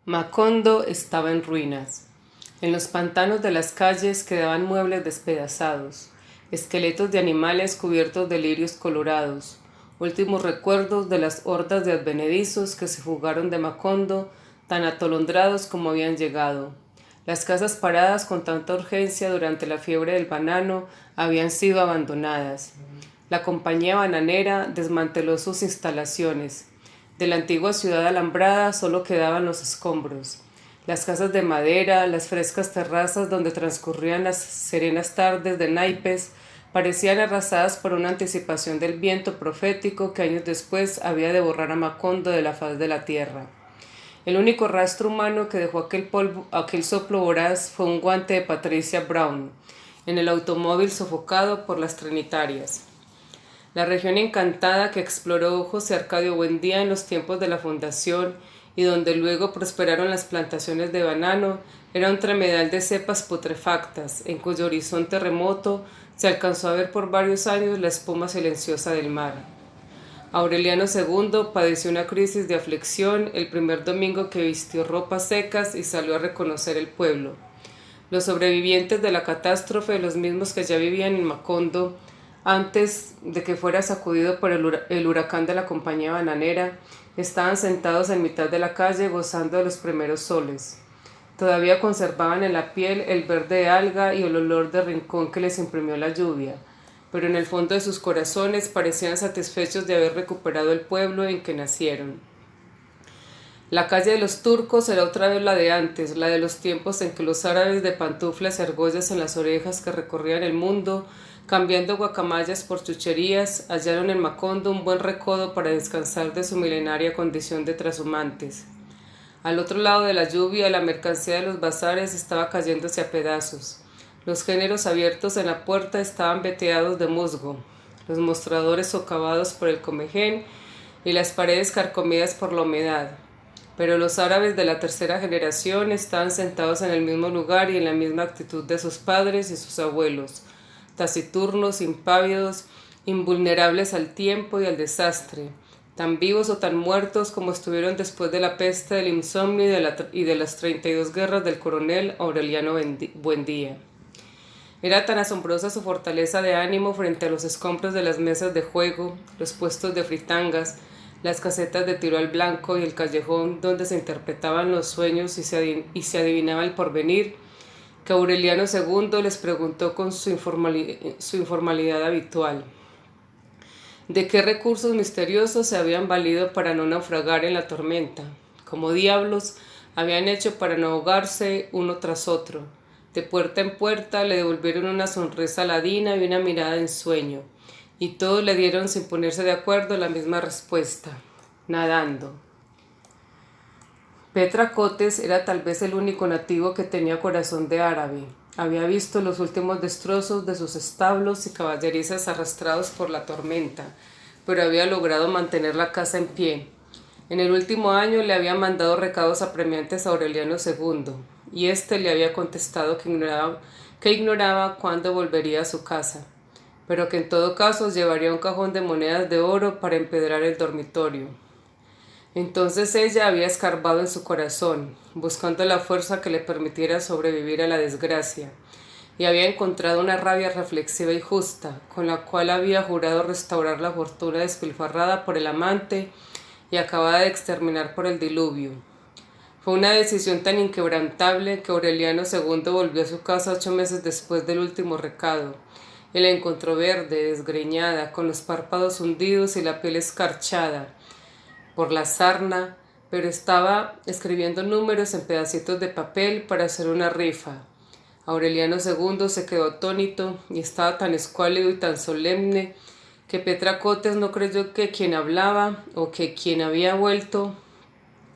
Macondo estaba en ruinas. En los pantanos de las calles quedaban muebles despedazados, esqueletos de animales cubiertos de lirios colorados, últimos recuerdos de las hordas de advenedizos que se fugaron de Macondo, tan atolondrados como habían llegado. Las casas paradas con tanta urgencia durante la fiebre del banano habían sido abandonadas. La compañía bananera desmanteló sus instalaciones. De la antigua ciudad alambrada solo quedaban los escombros. Las casas de madera, las frescas terrazas donde transcurrían las serenas tardes de naipes, parecían arrasadas por una anticipación del viento profético que años después había de borrar a Macondo de la faz de la tierra. El único rastro humano que dejó aquel soplo voraz fue un guante de Patricia Brown, en el automóvil sofocado por las trinitarias. La región encantada que exploró José Arcadio Buendía en los tiempos de la fundación y donde luego prosperaron las plantaciones de banano, era un tremedal de cepas putrefactas, en cuyo horizonte remoto se alcanzó a ver por varios años la espuma silenciosa del mar. Aureliano II padeció una crisis de aflicción el primer domingo que vistió ropas secas y salió a reconocer el pueblo. Los sobrevivientes de la catástrofe, los mismos que ya vivían en Macondo, antes de que fuera sacudido por el huracán de la compañía bananera, estaban sentados en mitad de la calle gozando de los primeros soles. Todavía conservaban en la piel el verde de alga y el olor de rincón que les imprimió la lluvia, pero en el fondo de sus corazones parecían satisfechos de haber recuperado el pueblo en que nacieron. La calle de los turcos era otra vez la de antes, la de los tiempos en que los árabes de pantuflas y argollas en las orejas que recorrían el mundo, cambiando guacamayas por chucherías, hallaron en Macondo un buen recodo para descansar de su milenaria condición de trashumantes. Al otro lado de la lluvia, la mercancía de los bazares estaba cayéndose a pedazos. Los géneros abiertos en la puerta estaban veteados de musgo, los mostradores socavados por el comején y las paredes carcomidas por la humedad. Pero los árabes de la tercera generación estaban sentados en el mismo lugar y en la misma actitud de sus padres y sus abuelos, taciturnos, impávidos, invulnerables al tiempo y al desastre, tan vivos o tan muertos como estuvieron después de la peste, del insomnio y de las 32 guerras del coronel Aureliano Buendía. Era tan asombrosa su fortaleza de ánimo frente a los escombros de las mesas de juego, los puestos de fritangas, las casetas de tiro al blanco y el callejón donde se interpretaban los sueños y se adivinaba el porvenir, que Aureliano II les preguntó con su informalidad habitual. ¿De qué recursos misteriosos se habían valido para no naufragar en la tormenta? ¿Cómo diablos habían hecho para no ahogarse uno tras otro? De puerta en puerta le devolvieron una sonrisa ladina y una mirada de ensueño, y todos le dieron sin ponerse de acuerdo la misma respuesta: nadando. Petra Cotes era tal vez el único nativo que tenía corazón de árabe. Había visto los últimos destrozos de sus establos y caballerizas arrastrados por la tormenta, pero había logrado mantener la casa en pie. En el último año le había mandado recados apremiantes a Aureliano II, y éste le había contestado que ignoraba cuándo volvería a su casa, pero que en todo caso llevaría un cajón de monedas de oro para empedrar el dormitorio. Entonces ella había escarbado en su corazón, buscando la fuerza que le permitiera sobrevivir a la desgracia, y había encontrado una rabia reflexiva y justa, con la cual había jurado restaurar la fortuna despilfarrada por el amante y acabada de exterminar por el diluvio. Fue una decisión tan inquebrantable que Aureliano II volvió a su casa 8 meses después del último recado, y la encontró verde, desgreñada, con los párpados hundidos y la piel escarchada por la sarna, pero estaba escribiendo números en pedacitos de papel para hacer una rifa. Aureliano II se quedó atónito y estaba tan escuálido y tan solemne que Petra Cotes no creyó que quien hablaba o que quien había vuelto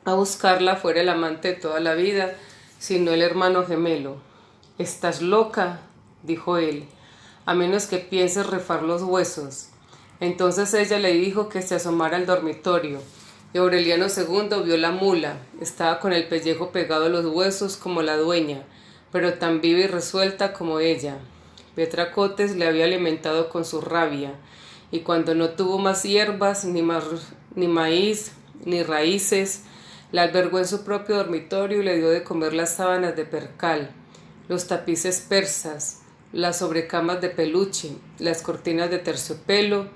a buscarla fuera el amante de toda la vida, sino el hermano gemelo. «Estás loca», dijo él, «a menos que pienses rifar los huesos». Entonces ella le dijo que se asomara al dormitorio, y Aureliano II vio la mula. Estaba con el pellejo pegado a los huesos como la dueña, pero tan viva y resuelta como ella. Petra Cotes le había alimentado con su rabia, y cuando no tuvo más hierbas, ni maíz, ni raíces, La albergó en su propio dormitorio y le dio de comer las sábanas de percal, los tapices persas, las sobrecamas de peluche, las cortinas de terciopelo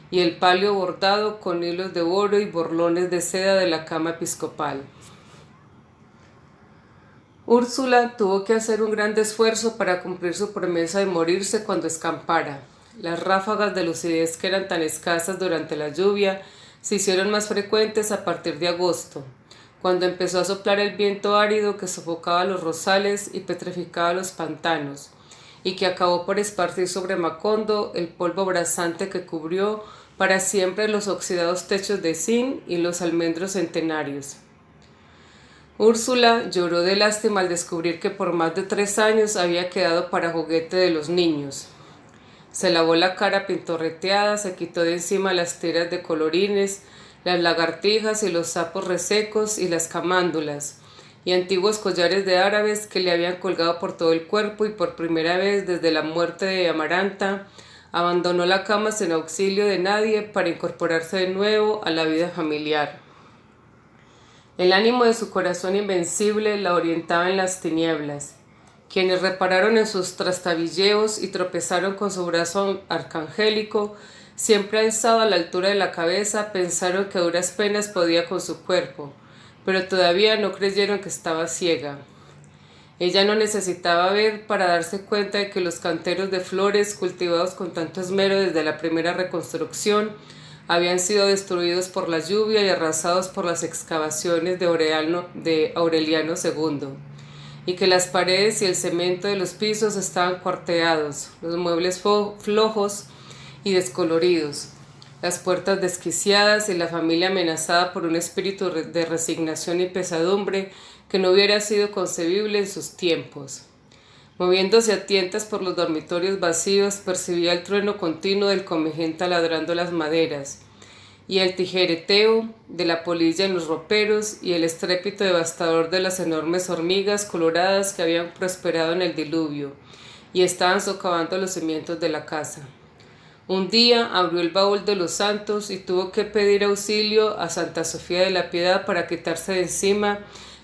y el palio bordado con hilos de oro y borlones de seda de la cama episcopal. Úrsula tuvo que hacer un gran esfuerzo para cumplir su promesa de morirse cuando escampara. Las ráfagas de lucidez que eran tan escasas durante la lluvia se hicieron más frecuentes a partir de agosto, cuando empezó a soplar el viento árido que sofocaba los rosales y petrificaba los pantanos, y que acabó por esparcir sobre Macondo el polvo abrasante que cubrió para siempre los oxidados techos de zinc y los almendros centenarios. Úrsula lloró de lástima al descubrir que por más de 3 años había quedado para juguete de los niños. Se lavó la cara pintorreteada, se quitó de encima las tiras de colorines, las lagartijas y los sapos resecos y las camándulas, y antiguos collares de árabes que le habían colgado por todo el cuerpo, y por primera vez desde la muerte de Amaranta, abandonó la cama sin auxilio de nadie para incorporarse de nuevo a la vida familiar. El ánimo de su corazón invencible la orientaba en las tinieblas. Quienes repararon en sus trastabilleos y tropezaron con su brazo arcangélico, siempre alzado a la altura de la cabeza, pensaron que a duras penas podía con su cuerpo, pero todavía no creyeron que estaba ciega. Ella no necesitaba ver para darse cuenta de que los canteros de flores cultivados con tanto esmero desde la primera reconstrucción habían sido destruidos por la lluvia y arrasados por las excavaciones de Aureliano II, y que las paredes y el cemento de los pisos estaban cuarteados, los muebles flojos y descoloridos, las puertas desquiciadas y la familia amenazada por un espíritu de resignación y pesadumbre que no hubiera sido concebible en sus tiempos. Moviéndose a tientas por los dormitorios vacíos, percibía el trueno continuo del comegente ladrando las maderas, y el tijereteo de la polilla en los roperos, y el estrépito devastador de las enormes hormigas coloradas que habían prosperado en el diluvio, y estaban socavando los cimientos de la casa. Un día abrió el baúl de los santos y tuvo que pedir auxilio a Santa Sofía de la Piedad para quitarse de encima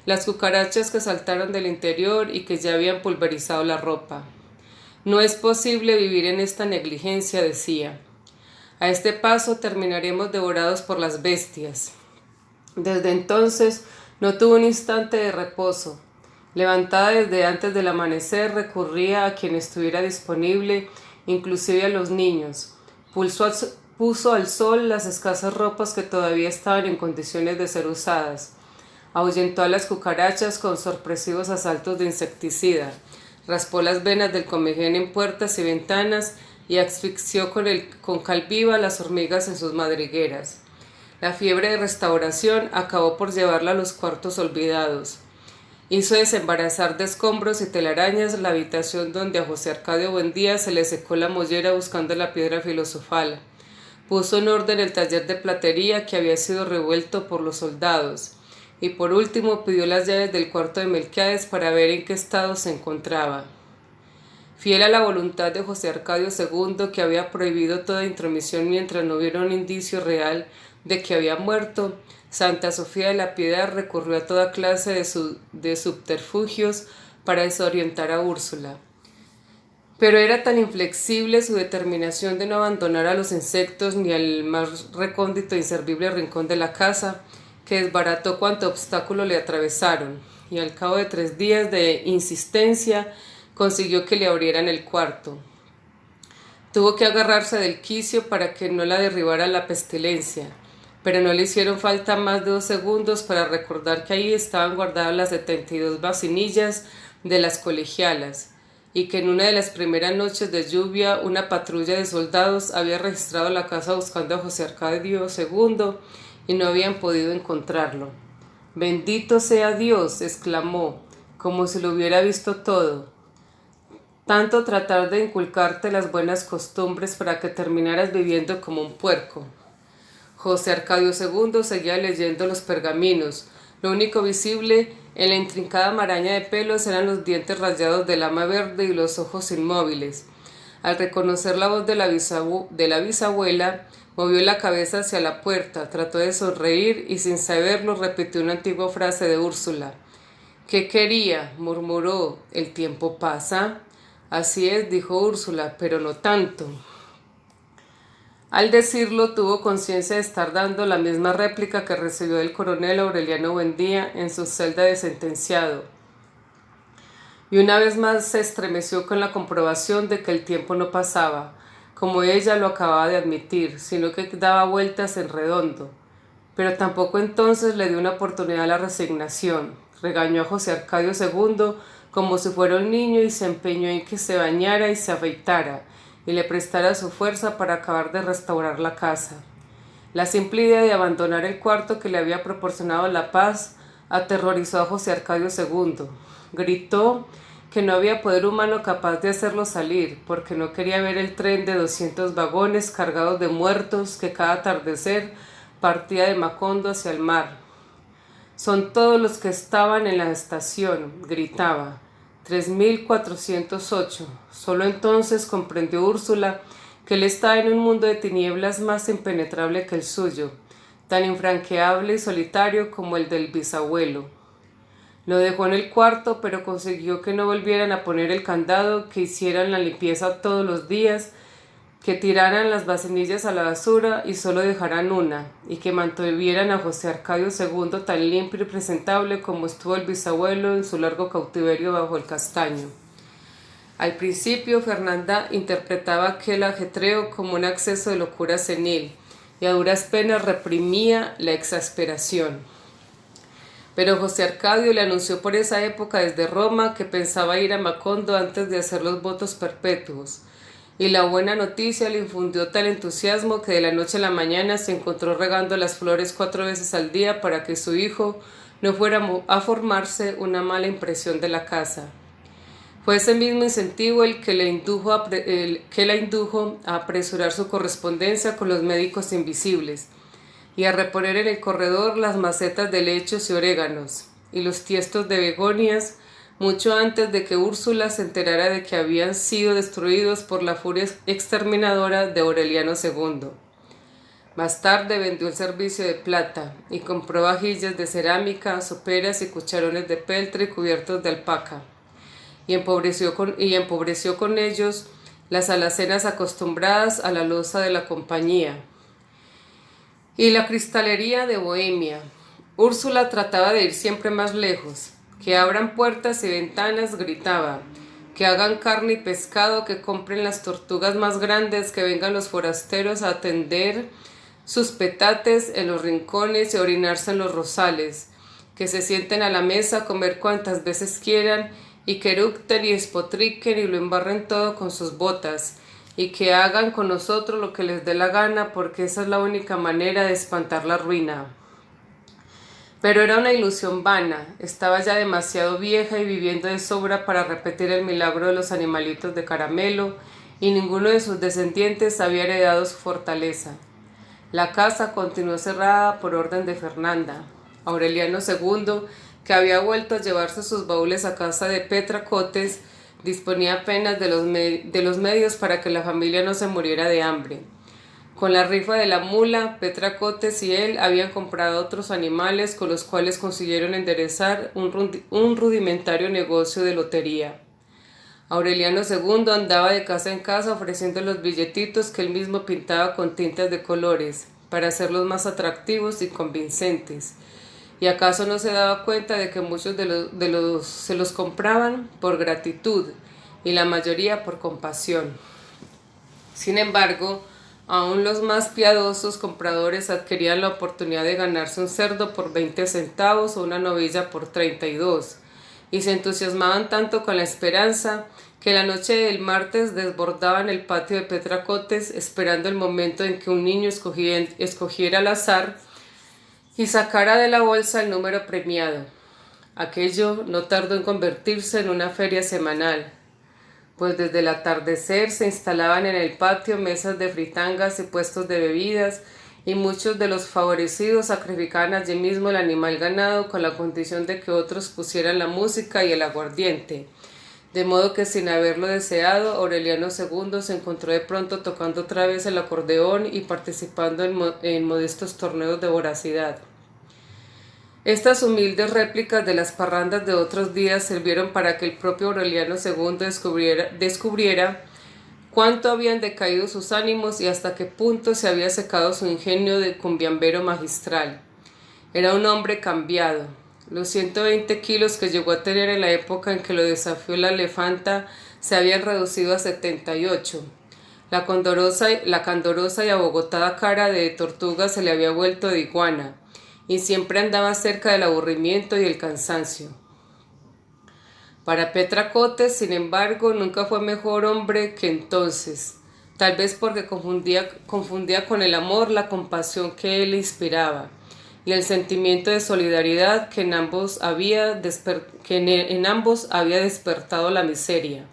las cucarachas que saltaron del interior y que ya habían pulverizado la ropa. No es posible vivir en esta negligencia, decía. A este paso terminaremos devorados por las bestias. Desde entonces no tuvo un instante de reposo. Levantada desde antes del amanecer, recurría a quien estuviera disponible, inclusive a los niños. Puso al sol las escasas ropas que todavía estaban en condiciones de ser usadas. Ahuyentó a las cucarachas con sorpresivos asaltos de insecticida, raspó las venas del comején en puertas y ventanas y asfixió con cal viva las hormigas en sus madrigueras. La fiebre de restauración acabó por llevarla a los cuartos olvidados. Hizo desembarazar de escombros y telarañas la habitación donde a José Arcadio Buendía se le secó la mollera buscando la piedra filosofal. Puso en orden el taller de platería que había sido revuelto por los soldados. Y por último pidió las llaves del cuarto de Melquiades para ver en qué estado se encontraba. Fiel a la voluntad de José Arcadio II, que había prohibido toda intromisión mientras no hubiera un indicio real de que había muerto, Santa Sofía de la Piedad recurrió a toda clase de subterfugios para desorientar a Úrsula. Pero era tan inflexible su determinación de no abandonar a los insectos ni al más recóndito e inservible rincón de la casa, que desbarató cuanto obstáculo le atravesaron, y al cabo de 3 días de insistencia consiguió que le abrieran el cuarto. Tuvo que agarrarse del quicio para que no la derribara la pestilencia, pero no le hicieron falta más de 2 segundos para recordar que ahí estaban guardadas las 72 vacinillas de las colegialas, y que en una de las primeras noches de lluvia una patrulla de soldados había registrado la casa buscando a José Arcadio II y no habían podido encontrarlo. «Bendito sea Dios», exclamó, como si lo hubiera visto todo. Tanto tratar de inculcarte las buenas costumbres para que terminaras viviendo como un puerco. José Arcadio II seguía leyendo los pergaminos. Lo único visible en la intrincada maraña de pelos eran los dientes rayados del ama verde y los ojos inmóviles. Al reconocer la voz de la bisabuela, movió la cabeza hacia la puerta, trató de sonreír y sin saberlo repitió una antigua frase de Úrsula. —¿Qué quería? —murmuró—. ¿El tiempo pasa? —Así es —dijo Úrsula—, pero no tanto. Al decirlo, tuvo conciencia de estar dando la misma réplica que recibió del coronel Aureliano Buendía en su celda de sentenciado. Y una vez más se estremeció con la comprobación de que el tiempo no pasaba, como ella lo acababa de admitir, sino que daba vueltas en redondo. Pero tampoco entonces le dio una oportunidad a la resignación. Regañó a José Arcadio II como si fuera un niño y se empeñó en que se bañara y se afeitara, y le prestara su fuerza para acabar de restaurar la casa. La simple idea de abandonar el cuarto que le había proporcionado la paz aterrorizó a José Arcadio II. Gritó que no había poder humano capaz de hacerlo salir, porque no quería ver el tren de 200 vagones cargados de muertos que cada atardecer partía de Macondo hacia el mar. «Son todos los que estaban en la estación», gritaba. 3408. Solo entonces comprendió Úrsula que él estaba en un mundo de tinieblas más impenetrable que el suyo, tan infranqueable y solitario como el del bisabuelo. Lo dejó en el cuarto, pero consiguió que no volvieran a poner el candado, que hicieran la limpieza todos los días, que tiraran las vasinillas a la basura y solo dejaran una, y que mantuvieran a José Arcadio II tan limpio y presentable como estuvo el bisabuelo en su largo cautiverio bajo el castaño. Al principio, Fernanda interpretaba aquel ajetreo como un acceso de locura senil, y a duras penas reprimía la exasperación. Pero José Arcadio le anunció por esa época desde Roma que pensaba ir a Macondo antes de hacer los votos perpetuos. Y la buena noticia le infundió tal entusiasmo que de la noche a la mañana se encontró regando las flores 4 veces al día para que su hijo no fuera a formarse una mala impresión de la casa. Fue ese mismo incentivo el que la indujo a apresurar su correspondencia con los médicos invisibles y a reponer en el corredor las macetas de lechos y oréganos y los tiestos de begonias mucho antes de que Úrsula se enterara de que habían sido destruidos por la furia exterminadora de Aureliano II. Más tarde vendió el servicio de plata y compró vajillas de cerámica, soperas y cucharones de peltre cubiertos de alpaca, y empobreció con ellos las alacenas acostumbradas a la loza de la compañía y la cristalería de Bohemia. Úrsula trataba de ir siempre más lejos. Que abran puertas y ventanas, gritaba. Que hagan carne y pescado, que compren las tortugas más grandes, que vengan los forasteros a atender sus petates en los rincones y a orinarse en los rosales. Que se sienten a la mesa a comer cuantas veces quieran y que eructen y espotriquen y lo embarren todo con sus botas. Y que hagan con nosotros lo que les dé la gana, porque esa es la única manera de espantar la ruina. Pero era una ilusión vana, estaba ya demasiado vieja y viviendo de sobra para repetir el milagro de los animalitos de caramelo, y ninguno de sus descendientes había heredado su fortaleza. La casa continuó cerrada por orden de Fernanda. Aureliano II, que había vuelto a llevarse sus baúles a casa de Petra Cotes, disponía apenas de los medios para que la familia no se muriera de hambre. Con la rifa de la mula, Petra Cotes y él habían comprado otros animales con los cuales consiguieron enderezar un rudimentario negocio de lotería. Aureliano II andaba de casa en casa ofreciendo los billetitos que él mismo pintaba con tintas de colores, para hacerlos más atractivos y convincentes. ¿Y acaso no se daba cuenta de que muchos se los compraban por gratitud y la mayoría por compasión? Sin embargo, aún los más piadosos compradores adquirían la oportunidad de ganarse un cerdo por 20 centavos o una novilla por 32, y se entusiasmaban tanto con la esperanza que la noche del martes desbordaban el patio de Petra Cotes esperando el momento en que un niño escogiera al azar y sacara de la bolsa el número premiado. Aquello no tardó en convertirse en una feria semanal, pues desde el atardecer se instalaban en el patio mesas de fritangas y puestos de bebidas, y muchos de los favorecidos sacrificaban allí mismo el animal ganado con la condición de que otros pusieran la música y el aguardiente. De modo que sin haberlo deseado, Aureliano II se encontró de pronto tocando otra vez el acordeón y participando en modestos torneos de voracidad. Estas humildes réplicas de las parrandas de otros días sirvieron para que el propio Aureliano II descubriera cuánto habían decaído sus ánimos y hasta qué punto se había secado su ingenio de cumbiambero magistral. Era un hombre cambiado. Los 120 kilos que llegó a tener en la época en que lo desafió la elefanta se habían reducido a 78. La candorosa y abogotada cara de tortuga se le había vuelto de iguana, y siempre andaba cerca del aburrimiento y el cansancio. Para Petra Cotes, sin embargo, nunca fue mejor hombre que entonces, tal vez porque confundía con el amor la compasión que él le inspiraba y el sentimiento de solidaridad que en ambos había despertado la miseria.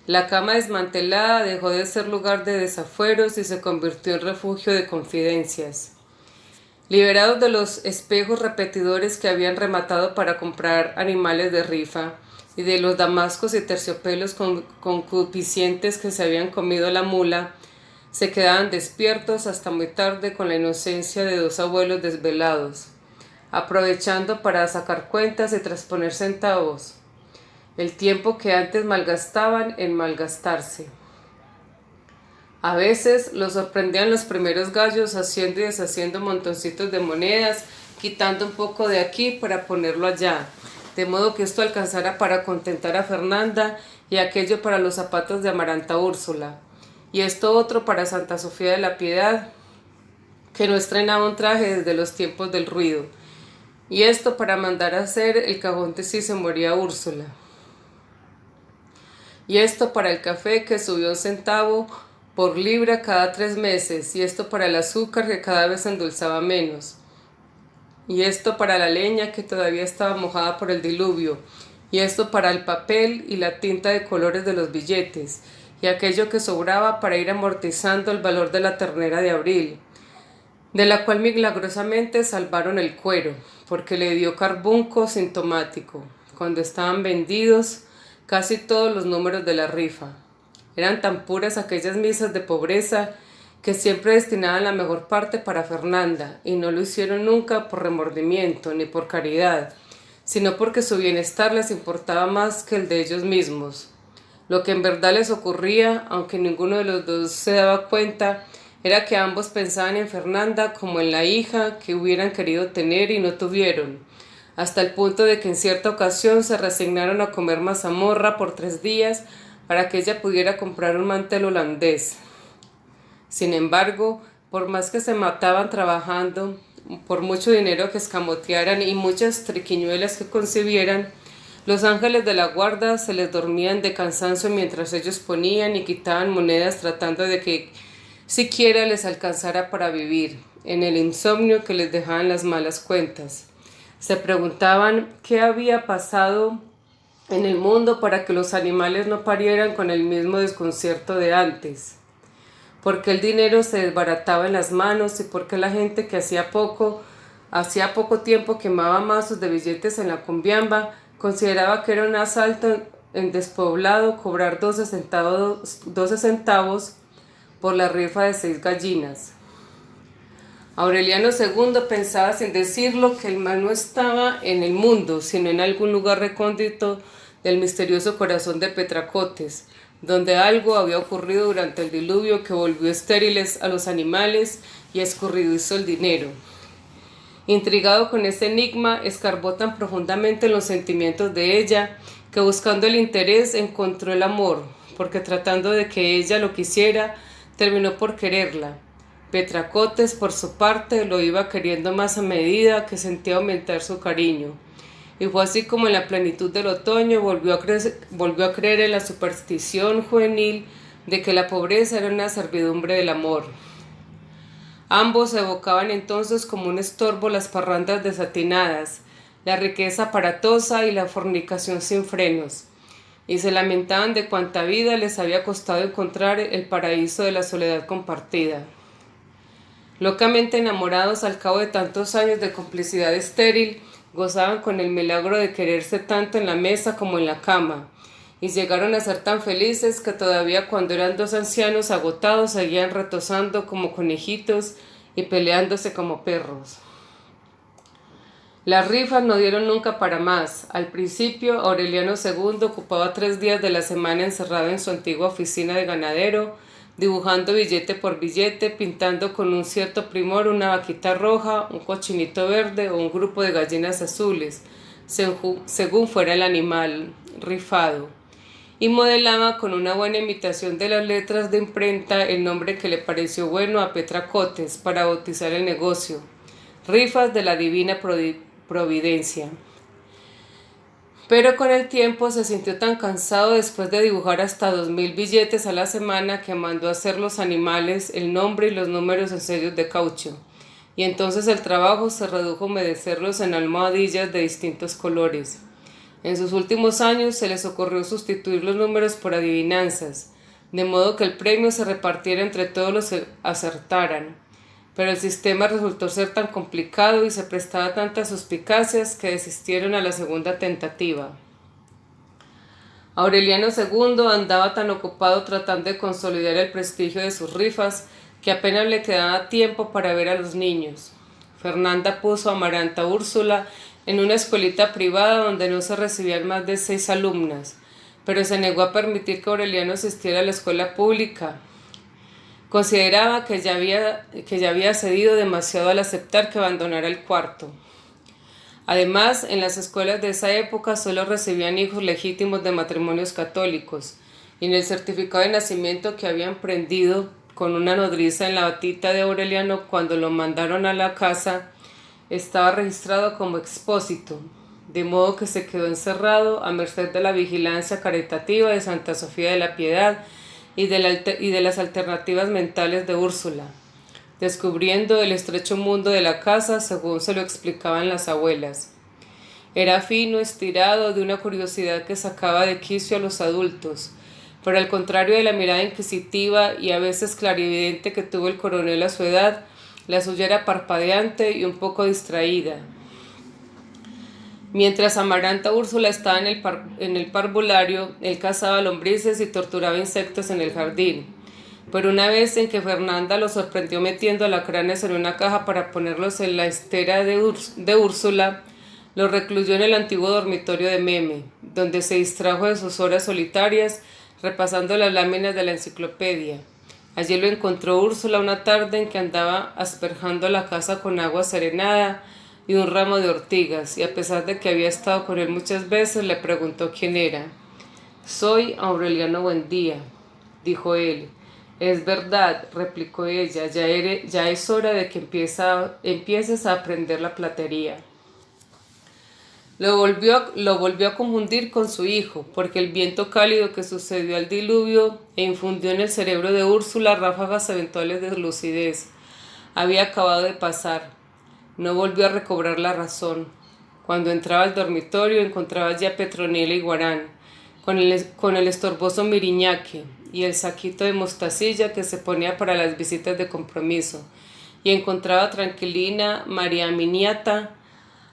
La cama desmantelada dejó de ser lugar de desafueros y se convirtió en refugio de confidencias. Liberados de los espejos repetidores que habían rematado para comprar animales de rifa y de los damascos y terciopelos concupiscientes que se habían comido la mula, se quedaban despiertos hasta muy tarde con la inocencia de dos abuelos desvelados, aprovechando para sacar cuentas y trasponer centavos, el tiempo que antes malgastaban en malgastarse. A veces los sorprendían los primeros gallos haciendo y deshaciendo montoncitos de monedas, quitando un poco de aquí para ponerlo allá, de modo que esto alcanzara para contentar a Fernanda y aquello para los zapatos de Amaranta Úrsula, y esto otro para Santa Sofía de la Piedad, que no estrenaba un traje desde los tiempos del ruido, y esto para mandar a hacer el cajón de si se moría Úrsula, y esto para el café que subió 1 centavo por libra cada 3 meses, y esto para el azúcar que cada vez endulzaba menos, y esto para la leña que todavía estaba mojada por el diluvio, y esto para el papel y la tinta de colores de los billetes, y aquello que sobraba para ir amortizando el valor de la ternera de abril, de la cual milagrosamente salvaron el cuero, porque le dio carbunco sintomático, cuando estaban vendidos casi todos los números de la rifa. Eran tan puras aquellas misas de pobreza que siempre destinaban la mejor parte para Fernanda, y no lo hicieron nunca por remordimiento ni por caridad, sino porque su bienestar les importaba más que el de ellos mismos. Lo que en verdad les ocurría, aunque ninguno de los dos se daba cuenta, era que ambos pensaban en Fernanda como en la hija que hubieran querido tener y no tuvieron, hasta el punto de que en cierta ocasión se resignaron a comer mazamorra por 3 días para que ella pudiera comprar un mantel holandés. Sin embargo, por más que se mataban trabajando, por mucho dinero que escamotearan y muchas triquiñuelas que concibieran, los ángeles de la guarda se les dormían de cansancio mientras ellos ponían y quitaban monedas tratando de que siquiera les alcanzara para vivir, en el insomnio que les dejaban las malas cuentas. Se preguntaban qué había pasado en el mundo para que los animales no parieran con el mismo desconcierto de antes. ¿Por qué el dinero se desbarataba en las manos y por qué la gente que hacía poco tiempo quemaba mazos de billetes en la cumbiamba consideraba que era un asalto en despoblado cobrar 12 centavos por la rifa de 6 gallinas? Aureliano II pensaba sin decirlo que el mal no estaba en el mundo, sino en algún lugar recóndito del misterioso corazón de Petra Cotes, donde algo había ocurrido durante el diluvio que volvió estériles a los animales y escurridizo el dinero. Intrigado con ese enigma, escarbó tan profundamente en los sentimientos de ella que buscando el interés encontró el amor, porque tratando de que ella lo quisiera, terminó por quererla. Petra Cotes, por su parte, lo iba queriendo más a medida que sentía aumentar su cariño. Y fue así como en la plenitud del otoño volvió a creer en la superstición juvenil de que la pobreza era una servidumbre del amor. Ambos evocaban entonces como un estorbo las parrandas desatinadas, la riqueza aparatosa y la fornicación sin frenos, y se lamentaban de cuánta vida les había costado encontrar el paraíso de la soledad compartida. Locamente enamorados al cabo de tantos años de complicidad estéril, gozaban con el milagro de quererse tanto en la mesa como en la cama, y llegaron a ser tan felices que todavía cuando eran dos ancianos agotados seguían retozando como conejitos y peleándose como perros. Las rifas no dieron nunca para más. Al principio, Aureliano II ocupaba 3 días de la semana encerrado en su antigua oficina de ganadero, dibujando billete por billete, pintando con un cierto primor una vaquita roja, un cochinito verde o un grupo de gallinas azules, según fuera el animal rifado, y modelaba con una buena imitación de las letras de imprenta el nombre que le pareció bueno a Petra Cotes para bautizar el negocio: Rifas de la Divina Providencia. Pero con el tiempo se sintió tan cansado después de dibujar hasta 2000 billetes a la semana que mandó a hacer los animales, el nombre y los números en sellos de caucho. Y entonces el trabajo se redujo a humedecerlos en almohadillas de distintos colores. En sus últimos años se les ocurrió sustituir los números por adivinanzas, de modo que el premio se repartiera entre todos los que acertaran. Pero el sistema resultó ser tan complicado y se prestaba a tantas suspicacias que desistieron a la segunda tentativa. Aureliano II andaba tan ocupado tratando de consolidar el prestigio de sus rifas que apenas le quedaba tiempo para ver a los niños. Fernanda puso a Amaranta Úrsula en una escuelita privada donde no se recibían más de 6 alumnas, pero se negó a permitir que Aureliano asistiera a la escuela pública. Consideraba que ya había cedido demasiado al aceptar que abandonara el cuarto. Además, en las escuelas de esa época solo recibían hijos legítimos de matrimonios católicos, y en el certificado de nacimiento que habían prendido con una nodriza en la batita de Aureliano cuando lo mandaron a la casa, estaba registrado como expósito, de modo que se quedó encerrado a merced de la vigilancia caritativa de Santa Sofía de la Piedad y de las alternativas mentales de Úrsula, descubriendo el estrecho mundo de la casa según se lo explicaban las abuelas. Era fino, estirado, de una curiosidad que sacaba de quicio a los adultos, pero al contrario de la mirada inquisitiva y a veces clarividente que tuvo el coronel a su edad, la suya era parpadeante y un poco distraída. Mientras Amaranta Úrsula estaba en el parvulario, él cazaba lombrices y torturaba insectos en el jardín. Pero una vez en que Fernanda lo sorprendió metiendo alacranes en una caja para ponerlos en la estera de Úrsula, lo recluyó en el antiguo dormitorio de Meme, donde se distrajo de sus horas solitarias repasando las láminas de la enciclopedia. Allí lo encontró Úrsula una tarde en que andaba asperjando la casa con agua serenada y un ramo de ortigas, y a pesar de que había estado con él muchas veces, le preguntó quién era. «Soy Aureliano Buendía», dijo él. «Es verdad», replicó ella, ya es hora de que empieces a aprender la platería». Lo volvió a confundir con su hijo, porque el viento cálido que sucedió al diluvio e infundió en el cerebro de Úrsula ráfagas eventuales de lucidez había acabado de pasar. No volvió a recobrar la razón. Cuando entraba al dormitorio encontraba ya a Petronila y Guarán, con el estorboso Miriñaque y el saquito de mostacilla que se ponía para las visitas de compromiso, y encontraba a Tranquilina, María Miniata,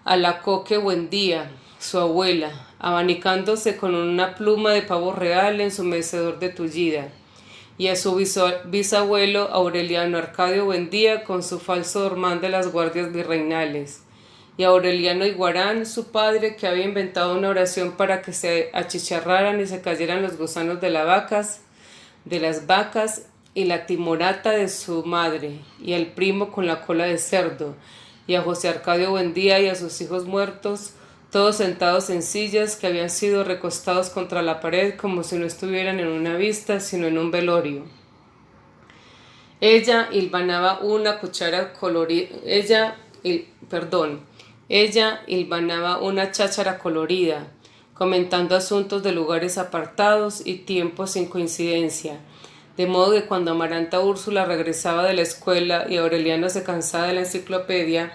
a la Coque Buendía, su abuela, abanicándose con una pluma de pavo real en su mecedor de tullida, y a su bisabuelo Aureliano Arcadio Buendía con su falso dormán de las guardias virreinales, y a Aureliano Iguarán, su padre, que había inventado una oración para que se achicharraran y se cayeran los gusanos de las vacas, y la timorata de su madre, y al primo con la cola de cerdo, y a José Arcadio Buendía y a sus hijos muertos, todos sentados en sillas que habían sido recostados contra la pared como si no estuvieran en una vista, sino en un velorio. Ella hilvanaba una cháchara colorida, comentando asuntos de lugares apartados y tiempos sin coincidencia, de modo que cuando Amaranta Úrsula regresaba de la escuela y Aureliano se cansaba de la enciclopedia,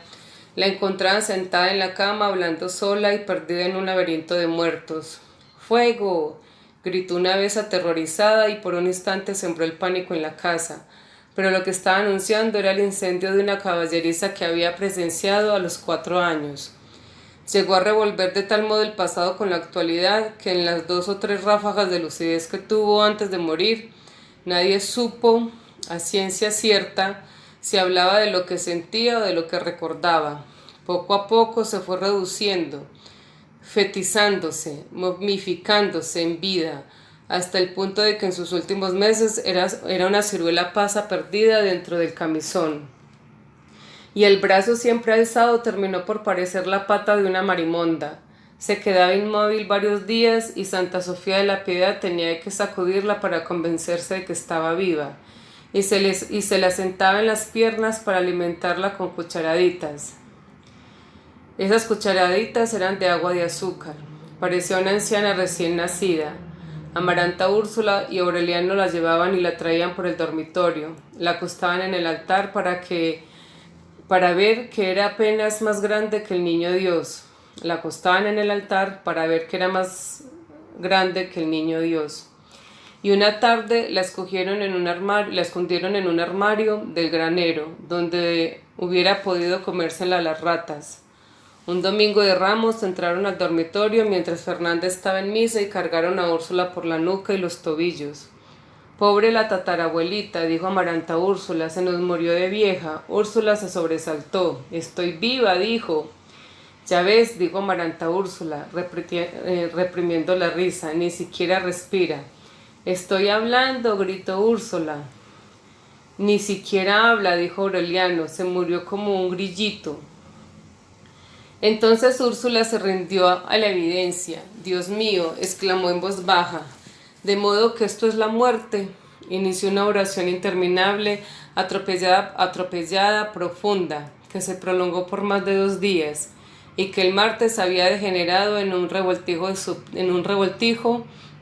la encontraban sentada en la cama hablando sola y perdida en un laberinto de muertos. ¡Fuego!, gritó una vez aterrorizada y por un instante sembró el pánico en la casa, pero lo que estaba anunciando era el incendio de una caballeriza que había presenciado a los 4 años. Llegó a revolver de tal modo el pasado con la actualidad que en las 2 o 3 ráfagas de lucidez que tuvo antes de morir, nadie supo a ciencia cierta si hablaba de lo que sentía o de lo que recordaba. Poco a poco se fue reduciendo, fetizándose, momificándose en vida, hasta el punto de que en sus últimos meses era una ciruela pasa perdida dentro del camisón. Y el brazo siempre alzado terminó por parecer la pata de una marimonda. Se quedaba inmóvil varios días y Santa Sofía de la Piedad tenía que sacudirla para convencerse de que estaba viva, y se la sentaba en las piernas para alimentarla con cucharaditas. Esas cucharaditas eran de agua de azúcar. Parecía una anciana recién nacida. Amaranta, Úrsula y Aureliano la llevaban y la traían por el dormitorio. La acostaban en el altar para ver que era apenas más grande que el niño Dios. La acostaban en el altar para ver que era más grande que el niño Dios. Y una tarde la escondieron en un armario del granero, donde hubiera podido comérsela las ratas. Un domingo de Ramos entraron al dormitorio mientras Fernanda estaba en misa y cargaron a Úrsula por la nuca y los tobillos. Pobre la tatarabuelita, dijo Amaranta a Úrsula, se nos murió de vieja. Úrsula se sobresaltó. Estoy viva, dijo. Ya ves, dijo Amaranta a Úrsula, reprimiendo la risa, ni siquiera respira. Estoy hablando, gritó Úrsula. Ni siquiera habla, dijo Aureliano, se murió como un grillito. Entonces Úrsula se rindió a la evidencia. Dios mío, exclamó en voz baja, de modo que esto es la muerte. Inició una oración interminable, atropellada, profunda, que se prolongó por más de 2 días, y que el martes había degenerado en un revoltijo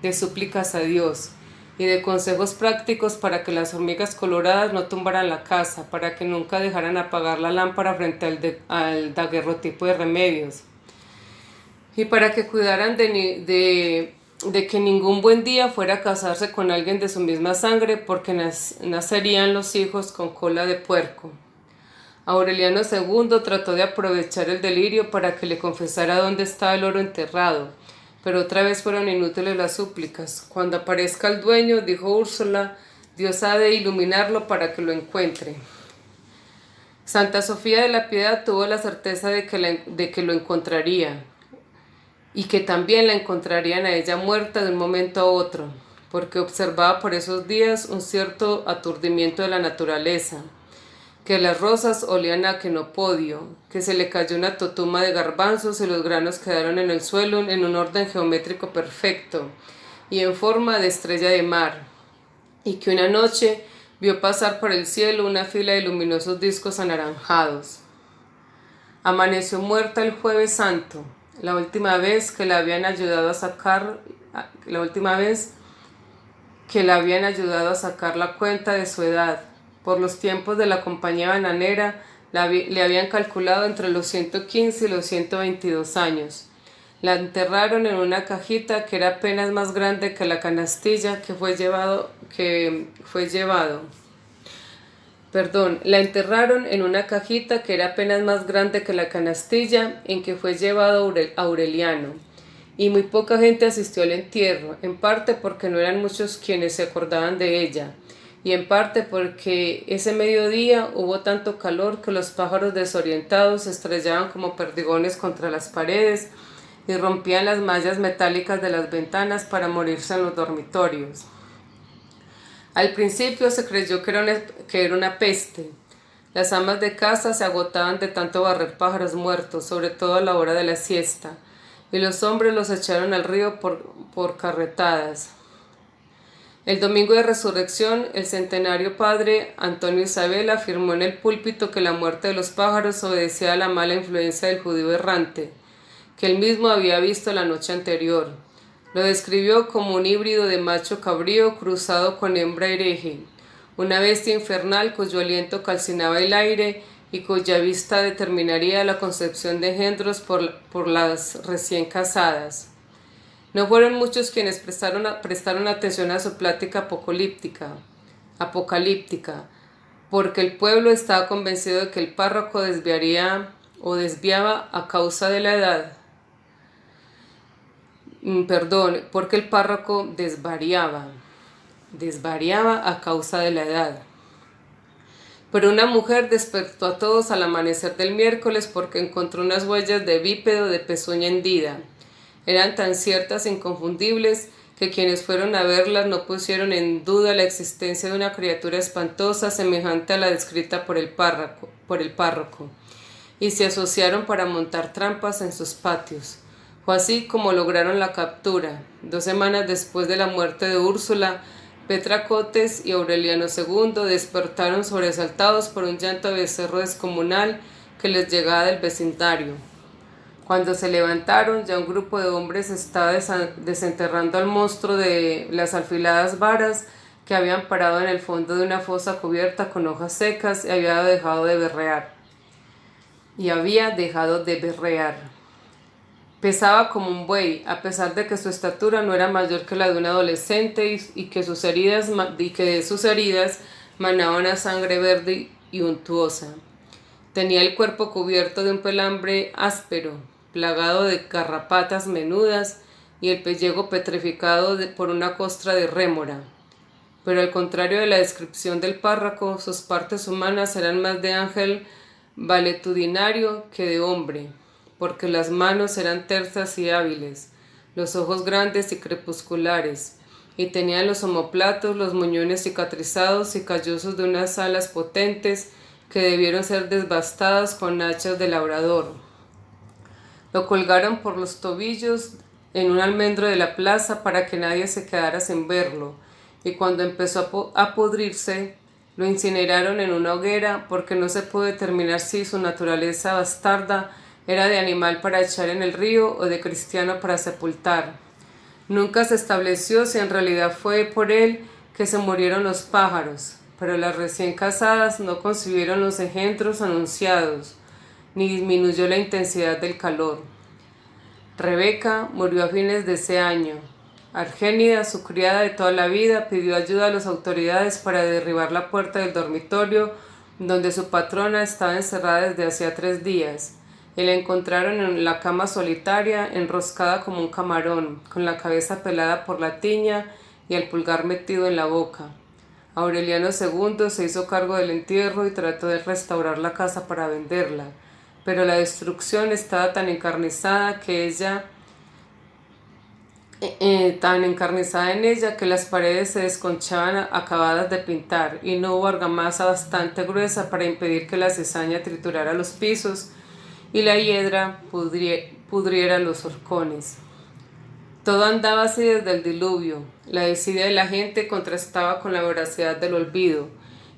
de súplicas a Dios y de consejos prácticos para que las hormigas coloradas no tumbaran la casa, para que nunca dejaran apagar la lámpara frente al daguerrotipo de remedios, y para que cuidaran de que ningún buen día fuera a casarse con alguien de su misma sangre, porque nacerían los hijos con cola de puerco. Aureliano II trató de aprovechar el delirio para que le confesara dónde estaba el oro enterrado, pero otra vez fueron inútiles las súplicas. Cuando aparezca el dueño, dijo Úrsula, Dios ha de iluminarlo para que lo encuentre. Santa Sofía de la Piedad tuvo la certeza de que lo encontraría, y que también la encontrarían a ella muerta de un momento a otro, porque observaba por esos días un cierto aturdimiento de la naturaleza, que las rosas olían a quenopodio, que se le cayó una totuma de garbanzos y los granos quedaron en el suelo en un orden geométrico perfecto y en forma de estrella de mar, y que una noche vio pasar por el cielo una fila de luminosos discos anaranjados. Amaneció muerta el Jueves Santo, la última vez que la habían ayudado a sacar la cuenta de su edad. Por los tiempos de la compañía bananera, le habían calculado entre los 115 y los 122 años. La enterraron en una cajita que era apenas más grande que la canastilla la enterraron en una cajita que era apenas más grande que la canastilla en que fue llevado Aureliano. Y muy poca gente asistió al entierro, en parte porque no eran muchos quienes se acordaban de ella, y en parte porque ese mediodía hubo tanto calor que los pájaros desorientados se estrellaban como perdigones contra las paredes y rompían las mallas metálicas de las ventanas para morirse en los dormitorios. Al principio se creyó que era una peste. Las amas de casa se agotaban de tanto barrer pájaros muertos, sobre todo a la hora de la siesta, y los hombres los echaron al río por carretadas. El domingo de resurrección, el centenario padre Antonio Isabel afirmó en el púlpito que la muerte de los pájaros obedecía a la mala influencia del judío errante, que él mismo había visto la noche anterior. Lo describió como un híbrido de macho cabrío cruzado con hembra hereje, una bestia infernal cuyo aliento calcinaba el aire y cuya vista determinaría la concepción de engendros por las recién casadas. No fueron muchos quienes prestaron atención a su plática apocalíptica, porque el pueblo estaba convencido de que el párroco desviaría o desviaba a causa de la edad. Porque el párroco desvariaba a causa de la edad. Pero una mujer despertó a todos al amanecer del miércoles porque encontró unas huellas de bípedo de pezuña hendida. Eran tan ciertas e inconfundibles que quienes fueron a verlas no pusieron en duda la existencia de una criatura espantosa semejante a la descrita por el párroco, y se asociaron para montar trampas en sus patios. Fue así como lograron la captura. 2 semanas después de la muerte de Úrsula, Petra Cotes y Aureliano II despertaron sobresaltados por un llanto de becerro descomunal que les llegaba del vecindario. Cuando se levantaron, ya un grupo de hombres estaba desenterrando al monstruo de las afiladas varas que habían parado en el fondo de una fosa cubierta con hojas secas y había dejado de berrear. Pesaba como un buey, a pesar de que su estatura no era mayor que la de un adolescente y que de sus heridas manaban sangre verde y untuosa. Tenía el cuerpo cubierto de un pelambre áspero, plagado de garrapatas menudas y el pellejo petrificado por una costra de rémora. Pero al contrario de la descripción del párroco, sus partes humanas eran más de ángel valetudinario que de hombre, porque las manos eran tersas y hábiles, los ojos grandes y crepusculares, y tenían los omoplatos, los muñones cicatrizados y callosos de unas alas potentes que debieron ser desbastadas con hachas de labrador. Lo colgaron por los tobillos en un almendro de la plaza para que nadie se quedara sin verlo, y cuando empezó a pudrirse, lo incineraron en una hoguera porque no se pudo determinar si su naturaleza bastarda era de animal para echar en el río o de cristiano para sepultar. Nunca se estableció si en realidad fue por él que se murieron los pájaros, pero las recién casadas no concibieron los engendros anunciados, ni disminuyó la intensidad del calor. Rebeca murió a fines de ese año. Argénida, su criada de toda la vida, pidió ayuda a las autoridades para derribar la puerta del dormitorio donde su patrona estaba encerrada desde hacía 3 días. Y la encontraron en la cama solitaria, enroscada como un camarón, con la cabeza pelada por la tiña y el pulgar metido en la boca. Aureliano II se hizo cargo del entierro y trató de restaurar la casa para venderla, pero la destrucción estaba tan encarnizada en ella que las paredes se desconchaban acabadas de pintar y no hubo argamasa bastante gruesa para impedir que la cizaña triturara los pisos y la hiedra pudriera los horcones. Todo andaba así desde el diluvio. La desidia de la gente contrastaba con la voracidad del olvido,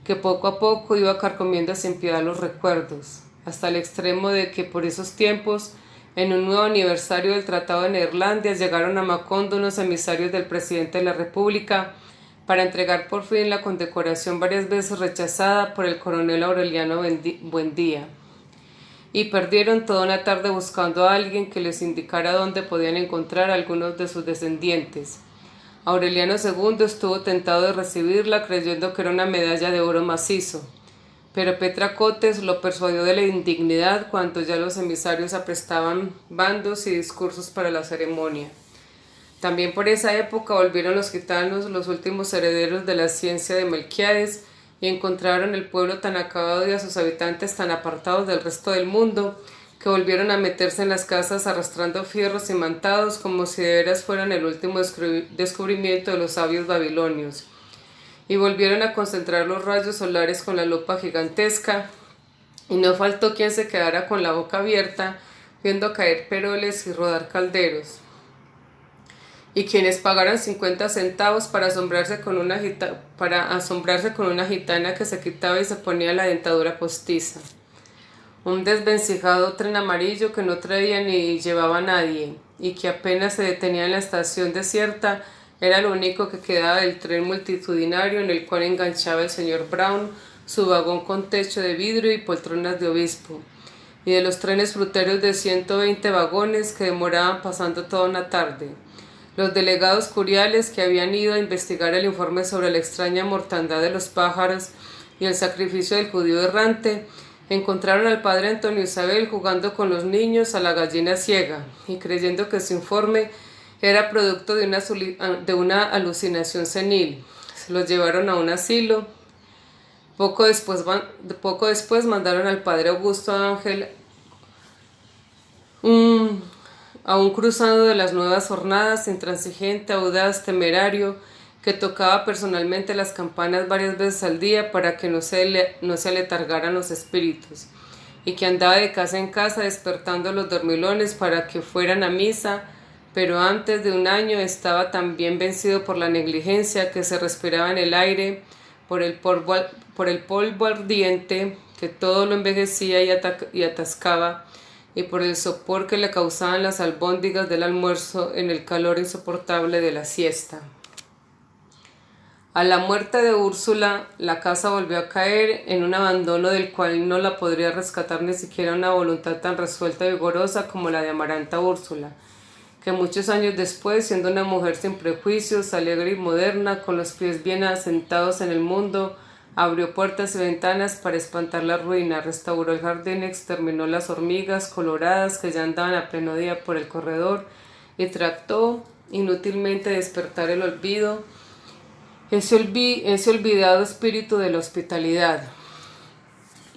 que poco a poco iba carcomiendo sin piedad los recuerdos, hasta el extremo de que por esos tiempos, en un nuevo aniversario del Tratado de Neerlandia, llegaron a Macondo unos emisarios del presidente de la República para entregar por fin la condecoración varias veces rechazada por el coronel Aureliano Buendía. Y perdieron toda una tarde buscando a alguien que les indicara dónde podían encontrar a algunos de sus descendientes. Aureliano II estuvo tentado de recibirla creyendo que era una medalla de oro macizo, pero Petra Cotes lo persuadió de la indignidad cuando ya los emisarios aprestaban bandos y discursos para la ceremonia. También por esa época volvieron los gitanos, los últimos herederos de la ciencia de Melquiades, y encontraron el pueblo tan acabado y a sus habitantes tan apartados del resto del mundo, que volvieron a meterse en las casas arrastrando fierros imantados como si de veras fueran el último descubrimiento de los sabios babilonios. Y volvieron a concentrar los rayos solares con la lupa gigantesca, y no faltó quien se quedara con la boca abierta, viendo caer peroles y rodar calderos. Y quienes pagaran 50 centavos para asombrarse con una gitana que se quitaba y se ponía la dentadura postiza. Un desvencijado tren amarillo que no traía ni llevaba a nadie, y que apenas se detenía en la estación desierta, era lo único que quedaba del tren multitudinario en el cual enganchaba el señor Brown su vagón con techo de vidrio y poltronas de obispo, y de los trenes fruteros de 120 vagones que demoraban pasando toda una tarde. Los delegados curiales que habían ido a investigar el informe sobre la extraña mortandad de los pájaros y el sacrificio del judío errante Encontraron al padre Antonio Isabel jugando con los niños a la gallina ciega y creyendo que su informe era producto de una alucinación senil. Se los llevaron a un asilo. Poco después mandaron al padre Augusto Ángel a un cruzado de las nuevas jornadas, intransigente, audaz, temerario, que tocaba personalmente las campanas varias veces al día para que no se aletargaran los espíritus, y que andaba de casa en casa despertando los dormilones para que fueran a misa, pero antes de un año estaba tan bien vencido por la negligencia que se respiraba en el aire, por el polvo ardiente que todo lo envejecía y atascaba, y por el sopor que le causaban las albóndigas del almuerzo en el calor insoportable de la siesta. A la muerte de Úrsula, la casa volvió a caer en un abandono del cual no la podría rescatar ni siquiera una voluntad tan resuelta y vigorosa como la de Amaranta Úrsula, que muchos años después, siendo una mujer sin prejuicios, alegre y moderna, con los pies bien asentados en el mundo, abrió puertas y ventanas para espantar la ruina, restauró el jardín, exterminó las hormigas coloradas que ya andaban a pleno día por el corredor y trató inútilmente de despertar el olvido, ese olvidado espíritu de la hospitalidad.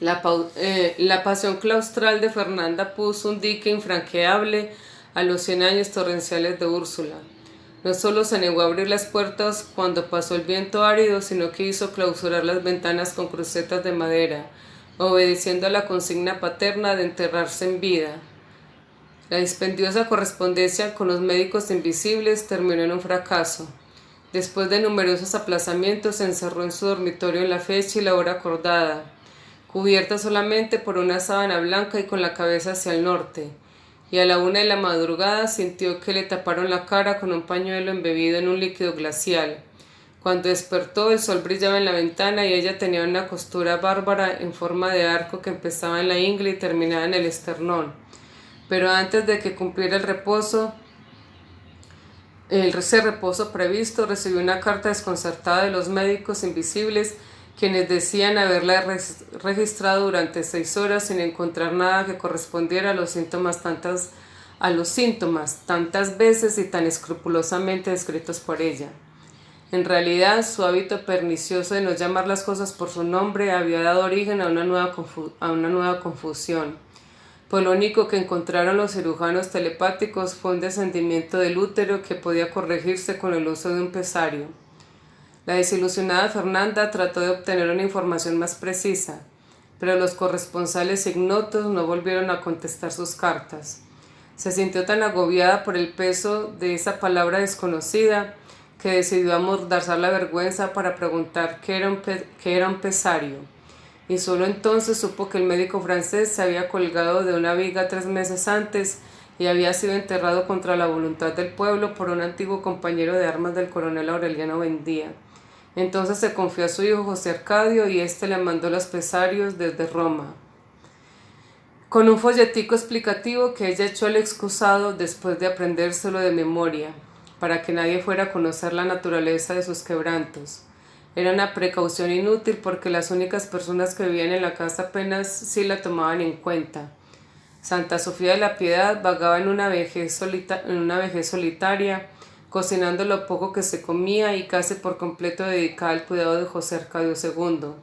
La pasión claustral de Fernanda puso un dique infranqueable a los 100 años torrenciales de Úrsula. No solo se negó a abrir las puertas cuando pasó el viento árido, sino que hizo clausurar las ventanas con crucetas de madera, obedeciendo a la consigna paterna de enterrarse en vida. La dispendiosa correspondencia con los médicos invisibles terminó en un fracaso. Después de numerosos aplazamientos, se encerró en su dormitorio en la fecha y la hora acordada, cubierta solamente por una sábana blanca y con la cabeza hacia el norte, y a la 1 de la madrugada sintió que le taparon la cara con un pañuelo embebido en un líquido glacial. Cuando despertó, el sol brillaba en la ventana y ella tenía una costura bárbara en forma de arco que empezaba en la ingle y terminaba en el esternón. Pero antes de que cumpliera ese reposo previsto, recibió una carta desconcertada de los médicos invisibles, quienes decían haberla registrado durante 6 horas sin encontrar nada que correspondiera a los síntomas tantas veces y tan escrupulosamente descritos por ella. En realidad, su hábito pernicioso de no llamar las cosas por su nombre había dado origen a una nueva confusión. Pues lo único que encontraron los cirujanos telepáticos fue un descendimiento del útero que podía corregirse con el uso de un pesario. La desilusionada Fernanda trató de obtener una información más precisa, pero los corresponsales ignotos no volvieron a contestar sus cartas. Se sintió tan agobiada por el peso de esa palabra desconocida que decidió amordazar la vergüenza para preguntar qué era un pesario, y solo entonces supo que el médico francés se había colgado de una viga 3 meses antes y había sido enterrado contra la voluntad del pueblo por un antiguo compañero de armas del coronel Aureliano Buendía. Entonces se confió a su hijo José Arcadio y éste le mandó los pesarios desde Roma, con un folletico explicativo que ella echó al excusado después de aprendérselo de memoria, para que nadie fuera a conocer la naturaleza de sus quebrantos. Era una precaución inútil porque las únicas personas que vivían en la casa apenas sí la tomaban en cuenta. Santa Sofía de la Piedad vagaba en una vejez solitaria, cocinando lo poco que se comía y casi por completo dedicada al cuidado de José Arcadio II.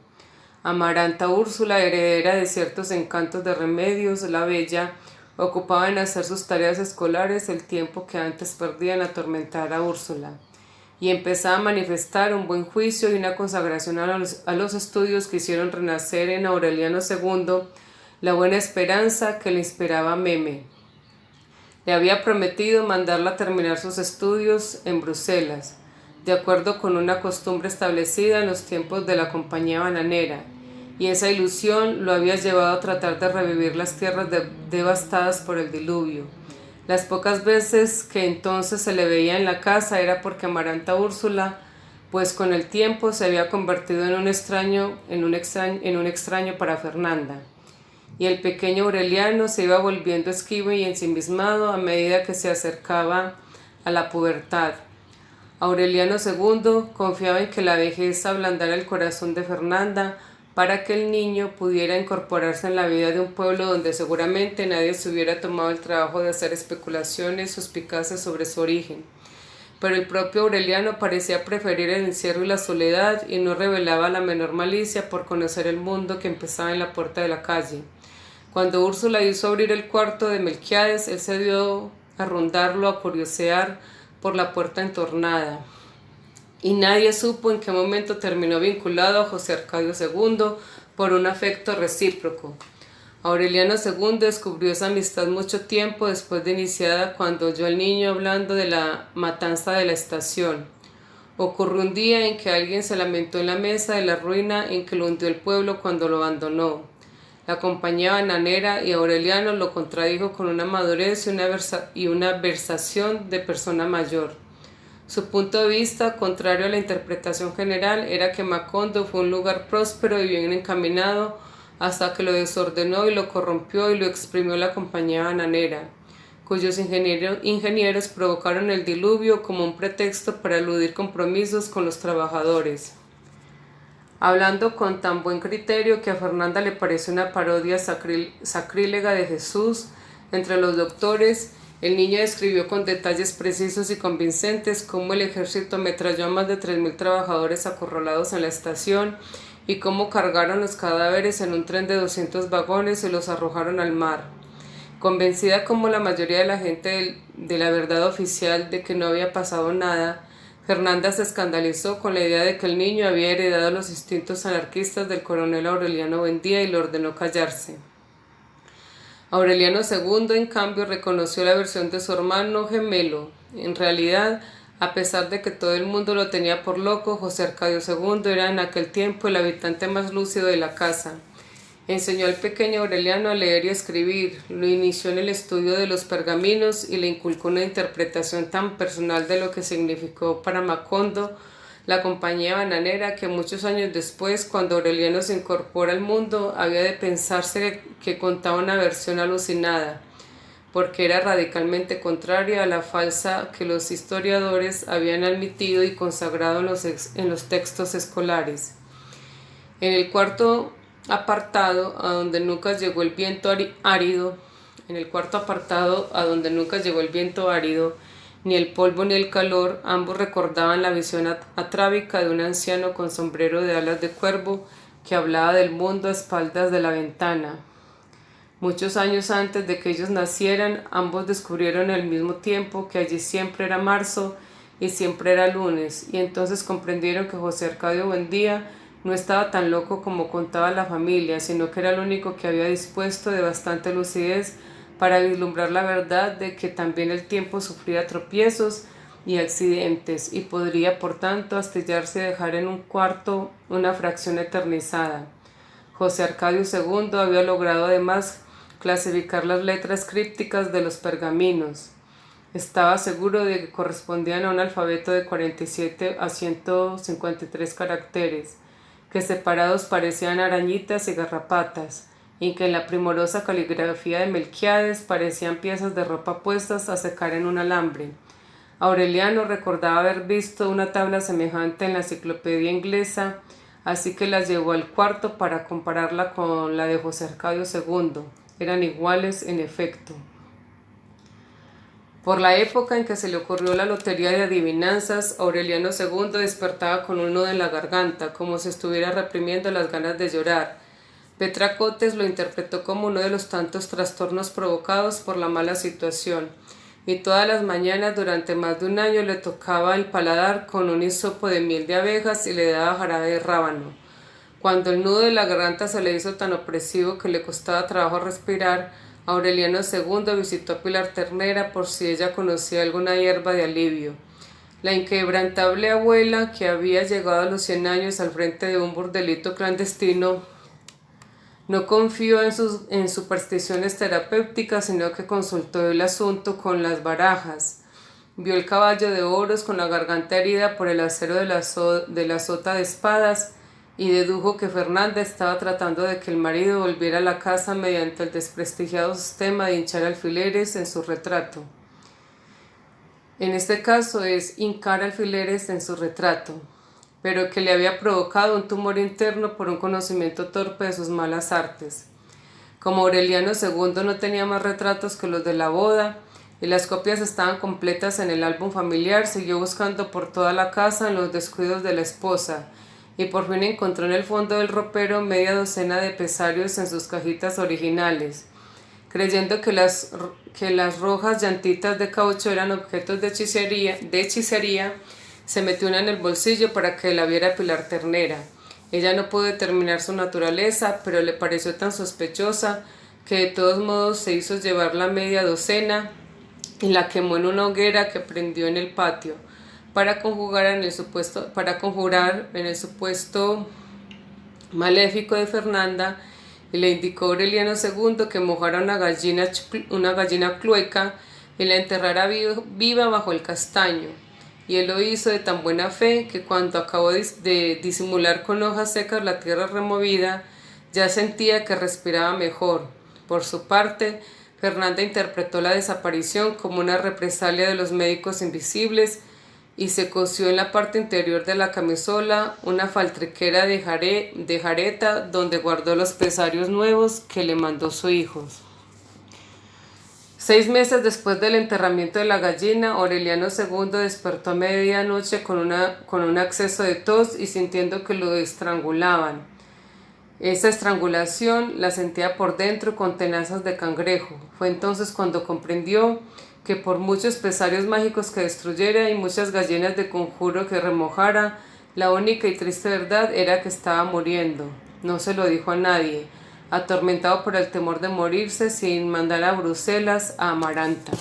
Amaranta Úrsula, heredera de ciertos encantos de Remedios, la Bella, ocupaba en hacer sus tareas escolares el tiempo que antes perdía en atormentar a Úrsula, y empezaba a manifestar un buen juicio y una consagración a los estudios que hicieron renacer en Aureliano II la buena esperanza que le inspiraba Meme. Le había prometido mandarla a terminar sus estudios en Bruselas, de acuerdo con una costumbre establecida en los tiempos de la Compañía Bananera, y esa ilusión lo había llevado a tratar de revivir las tierras devastadas por el diluvio. Las pocas veces que entonces se le veía en la casa era porque Amaranta Úrsula, pues con el tiempo se había convertido en un extraño para Fernanda, y el pequeño Aureliano se iba volviendo esquivo y ensimismado a medida que se acercaba a la pubertad. Aureliano II confiaba en que la vejez ablandara el corazón de Fernanda para que el niño pudiera incorporarse en la vida de un pueblo donde seguramente nadie se hubiera tomado el trabajo de hacer especulaciones suspicaces sobre su origen. Pero el propio Aureliano parecía preferir el encierro y la soledad y no revelaba la menor malicia por conocer el mundo que empezaba en la puerta de la calle. Cuando Úrsula hizo abrir el cuarto de Melquiades, él se dio a rondarlo, a curiosear por la puerta entornada. Y nadie supo en qué momento terminó vinculado a José Arcadio II por un afecto recíproco. Aureliano II descubrió esa amistad mucho tiempo después de iniciada, cuando oyó al niño hablando de la matanza de la estación. Ocurrió un día en que alguien se lamentó en la mesa de la ruina en que lo hundió el pueblo cuando lo abandonó. La compañía bananera y Aureliano lo contradijo con una madurez y una versación de persona mayor. Su punto de vista, contrario a la interpretación general, era que Macondo fue un lugar próspero y bien encaminado hasta que lo desordenó y lo corrompió y lo exprimió la compañía bananera, cuyos ingenieros provocaron el diluvio como un pretexto para eludir compromisos con los trabajadores. Hablando con tan buen criterio que a Fernanda le pareció una parodia sacrílega de Jesús entre los doctores, el niño describió con detalles precisos y convincentes cómo el ejército ametralló a más de 3.000 trabajadores acorralados en la estación y cómo cargaron los cadáveres en un tren de 200 vagones y los arrojaron al mar. Convencida como la mayoría de la gente de la verdad oficial de que no había pasado nada, Fernanda se escandalizó con la idea de que el niño había heredado los instintos anarquistas del coronel Aureliano Buendía y le ordenó callarse. Aureliano II, en cambio, reconoció la versión de su hermano gemelo. En realidad, a pesar de que todo el mundo lo tenía por loco, José Arcadio II era en aquel tiempo el habitante más lúcido de la casa. Enseñó al pequeño Aureliano a leer y a escribir, lo inició en el estudio de los pergaminos y le inculcó una interpretación tan personal de lo que significó para Macondo la compañía bananera que muchos años después, cuando Aureliano se incorpora al mundo, había de pensarse que contaba una versión alucinada, porque era radicalmente contraria a la falsa que los historiadores habían admitido y consagrado en los textos escolares. En el cuarto apartado a donde nunca llegó el viento árido, ni el polvo ni el calor, ambos recordaban la visión atrábica de un anciano con sombrero de alas de cuervo que hablaba del mundo a espaldas de la ventana. Muchos años antes de que ellos nacieran, ambos descubrieron al mismo tiempo que allí siempre era marzo y siempre era lunes, y entonces comprendieron que José Arcadio Buendía no estaba tan loco como contaba la familia, sino que era el único que había dispuesto de bastante lucidez para vislumbrar la verdad de que también el tiempo sufría tropiezos y accidentes y podría por tanto astillarse y dejar en un cuarto una fracción eternizada. José Arcadio II había logrado además clasificar las letras crípticas de los pergaminos. Estaba seguro de que correspondían a un alfabeto de 47 a 153 caracteres, que separados parecían arañitas y garrapatas, y que en la primorosa caligrafía de Melquiades parecían piezas de ropa puestas a secar en un alambre. Aureliano recordaba haber visto una tabla semejante en la enciclopedia inglesa, así que la llevó al cuarto para compararla con la de José Arcadio II. Eran iguales en efecto. Por la época en que se le ocurrió la lotería de adivinanzas, Aureliano II despertaba con un nudo en la garganta, como si estuviera reprimiendo las ganas de llorar. Petra Cotes lo interpretó como uno de los tantos trastornos provocados por la mala situación, y todas las mañanas durante más de un año le tocaba el paladar con un hisopo de miel de abejas y le daba jarabe de rábano. Cuando el nudo de la garganta se le hizo tan opresivo que le costaba trabajo respirar, Aureliano II visitó a Pilar Ternera por si ella conocía alguna hierba de alivio. La inquebrantable abuela, que había llegado a los 100 años al frente de un burdelito clandestino, no confió en supersticiones terapéuticas, sino que consultó el asunto con las barajas. Vio el caballo de oros con la garganta herida por el acero de la sota de espadas y dedujo que Fernanda estaba tratando de que el marido volviera a la casa mediante el desprestigiado sistema de hinchar alfileres en su retrato. En este caso es hincar alfileres en su retrato. pero que le había provocado un tumor interno por un conocimiento torpe de sus malas artes. Como Aureliano II no tenía más retratos que los de la boda, y las copias estaban completas en el álbum familiar, siguió buscando por toda la casa en los descuidos de la esposa, y por fin encontró en el fondo del ropero media docena de pesarios en sus cajitas originales. Creyendo que las rojas llantitas de caucho eran objetos de hechicería, se metió una en el bolsillo para que la viera Pilar Ternera. Ella no pudo determinar su naturaleza, pero le pareció tan sospechosa que de todos modos se hizo llevar la media docena y la quemó en una hoguera que prendió en el patio para conjurar en el supuesto maléfico de Fernanda, y le indicó a Aureliano II que mojara una gallina clueca y la enterrara viva bajo el castaño. Y él lo hizo de tan buena fe que cuando acabó de disimular con hojas secas la tierra removida, ya sentía que respiraba mejor. Por su parte, Fernanda interpretó la desaparición como una represalia de los médicos invisibles y se cosió en la parte interior de la camisola una faltriquera de jareta donde guardó los pesarios nuevos que le mandó su hijo. 6 meses después del enterramiento de la gallina, Aureliano II despertó a medianoche con un acceso de tos y sintiendo que lo estrangulaban. Esa estrangulación la sentía por dentro con tenazas de cangrejo. Fue entonces cuando comprendió que por muchos pesarios mágicos que destruyera y muchas gallinas de conjuro que remojara, la única y triste verdad era que estaba muriendo. No se lo dijo a nadie, atormentado por el temor de morirse sin mandar a Bruselas a Amaranta.